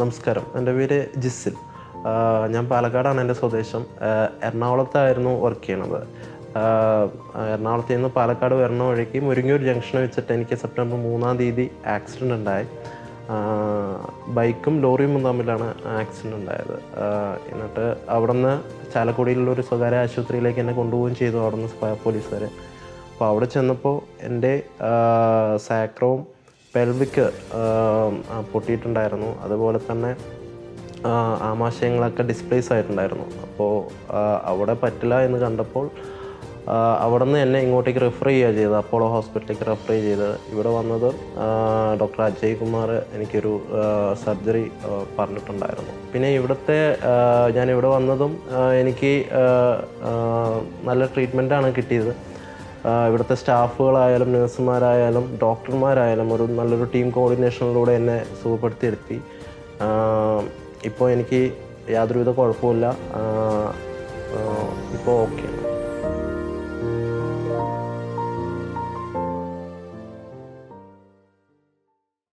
നമസ്കാരം. എൻ്റെ പേര് ജിസിൽ. ഞാൻ പാലക്കാടാണ് എൻ്റെ സ്വദേശം. എറണാകുളത്തായിരുന്നു വർക്ക് ചെയ്യണത്. എറണാകുളത്ത് നിന്ന് പാലക്കാട് വരണ വഴിക്ക് മുരിങ്ങൂർ ജംഗ്ഷൻ വെച്ചിട്ട് എനിക്ക് സെപ്റ്റംബർ 3-ാം തീയതി ആക്സിഡൻ്റ് ഉണ്ടായി. ബൈക്കും ലോറിയും തമ്മിലാണ് ആക്സിഡൻ്റ് ഉണ്ടായത്. എന്നിട്ട് അവിടെ നിന്ന് ചാലക്കുടിയിലുള്ളൊരു സ്വകാര്യ ആശുപത്രിയിലേക്ക് എന്നെ കൊണ്ടുപോവുകയും ചെയ്തു അവിടെ നിന്ന് പോലീസുകാർ. അപ്പോൾ അവിടെ ചെന്നപ്പോൾ എൻ്റെ സാക്രവും പെൽവിക്ക് പൊട്ടിയിട്ടുണ്ടായിരുന്നു. അതുപോലെ തന്നെ ആമാശയങ്ങളൊക്കെ ഡിസ്പ്ലേസ് ആയിട്ടുണ്ടായിരുന്നു. അപ്പോൾ അവിടെ പറ്റില്ല എന്ന് കണ്ടപ്പോൾ അവിടെ നിന്ന് എന്നെ ഇങ്ങോട്ടേക്ക് റെഫർ ചെയ്യുക ചെയ്തത്, അപ്പോളോ ഹോസ്പിറ്റലിലേക്ക് റെഫർ ചെയ്ത് ഇവിടെ വന്നത് ഡോക്ടർ അജയ് കുമാർ എനിക്കൊരു സർജറി പറഞ്ഞിട്ടുണ്ടായിരുന്നു. പിന്നെ ഞാനിവിടെ വന്നതും എനിക്ക് നല്ല ട്രീറ്റ്മെൻറ്റാണ് കിട്ടിയത്. ഇവിടുത്തെ സ്റ്റാഫുകളായാലും നഴ്സുമാരായാലും ഡോക്ടർമാരായാലും നല്ലൊരു ടീം കോർഡിനേഷനിലൂടെ എന്നെ സുഖപ്പെടുത്തിയെടുത്തി. ഇപ്പോൾ എനിക്ക് യാതൊരുവിധ കുഴപ്പമില്ല. ഇപ്പോൾ ഓക്കെ.